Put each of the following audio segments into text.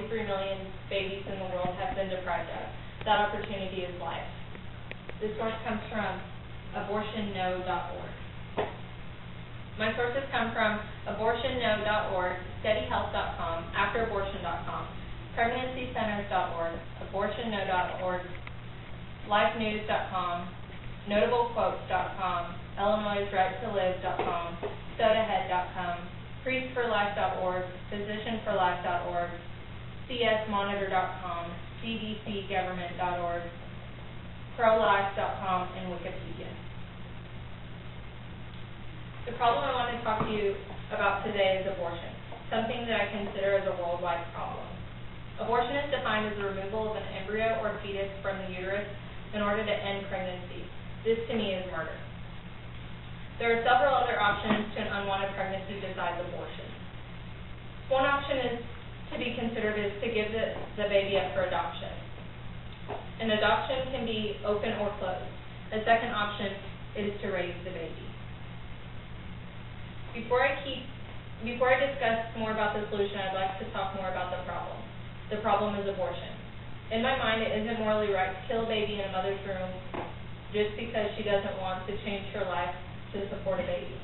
43 million babies in the world have been deprived of. That opportunity is life. This source comes from abortionno.org. My sources come from abortionno.org, steadyhealth.com, afterabortion.com, pregnancycenters.org, abortionno.org, lifenews.com, notablequotes.com, illinoisrighttolive.com, sodahead.com, priestforlife.org, physicianforlife.org, csmonitor.com, cdcgovernment.org, prolife.com, and Wikipedia. The problem I want to talk to you about today is abortion, something that I consider as a worldwide problem. Abortion is defined as the removal of an embryo or fetus from the uterus in order to end pregnancy. This, to me, is murder. There are several other options to an unwanted pregnancy besides abortion. One option is to be considered is to give the baby up for adoption. An adoption can be open or closed. A second option is to raise the baby. Before I discuss more about the solution, I'd like to talk more about the problem. The problem is abortion. In my mind, it isn't morally right to kill a baby in a mother's womb just because she doesn't want to change her life to support a baby.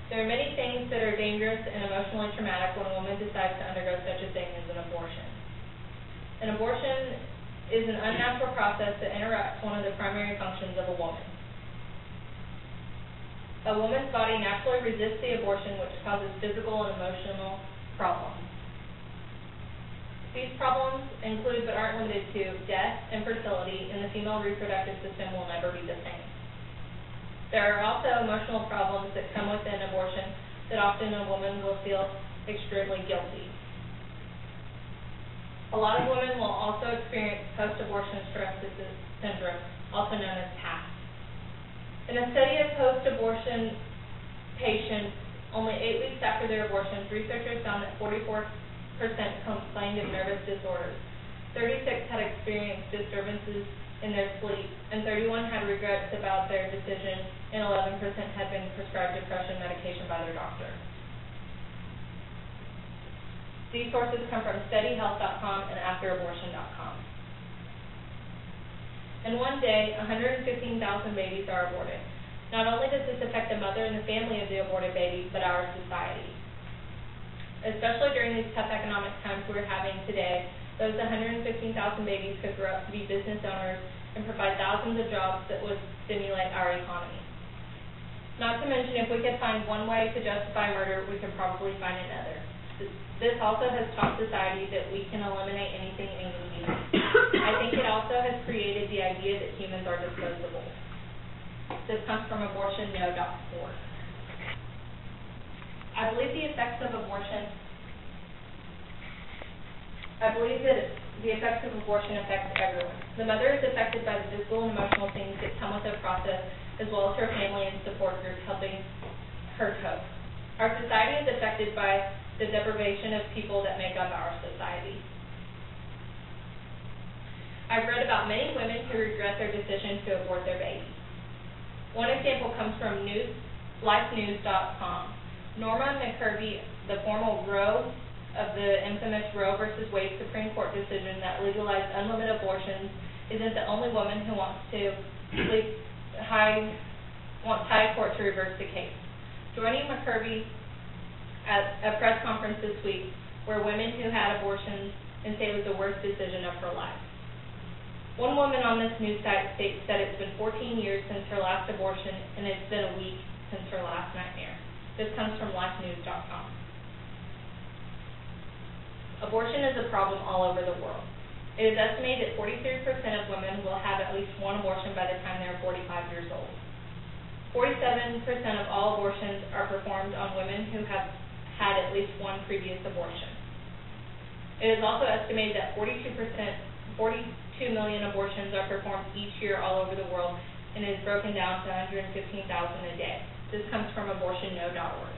There are many things that are dangerous and emotionally traumatic when a woman decides to undergo such a thing as an abortion. An abortion is an unnatural process that interrupts one of the primary functions of a woman. A woman's body naturally resists the abortion, which causes physical and emotional problems. These problems include, but aren't limited to, death, infertility, and the female reproductive system will never be the same. There are also emotional problems that come with an abortion that often a woman will feel extremely guilty. A lot of women will also experience post-abortion stress syndrome, also known as PASS. In a study of post-abortion patients, only 8 weeks after their abortions, researchers found that 44% complained of nervous disorders, 36 had experienced disturbances in their sleep, and 31 had regrets about their decision, and 11% had been prescribed depression medication by their doctor. These sources come from steadyhealth.com and afterabortion.com. In one day, 115,000 babies are aborted. Not only does this affect the mother and the family of the aborted baby, but our society. Especially during these tough economic times we're having today, those 115,000 babies could grow up to be business owners and provide thousands of jobs that would stimulate our economy. Not to mention, if we could find one way to justify murder, we could probably find another. This also has taught society that we can eliminate anything inconvenient. I think it also has created the idea that humans are disposable. This comes from abortionno.org. I believe that the effects of abortion affect everyone. The mother is affected by the physical and emotional things that come with the process, as well as her family and support groups helping her cope. Our society is affected by the deprivation of people that make up our society. I've read about many women who regret their decision to abort their baby. One example comes from lifenews.com. Norma McCurvey, the former Roe of the infamous Roe versus Wade Supreme Court decision that legalized unlimited abortions, isn't the only woman who wants high court to reverse the case. Joining McCurvey at a press conference this week were women who had abortions and say it was the worst decision of her life. One woman on this news site states that it's been 14 years since her last abortion and it's been a week since her last nightmare. This comes from lifenews.com. Abortion is a problem all over the world. It is estimated that 43% of women will have at least one abortion by the time they are 45 years old. 47% of all abortions are performed on women who have had at least one previous abortion. It is also estimated that 42 million abortions are performed each year all over the world, and it is broken down to 115,000 a day. This comes from abortionno.org.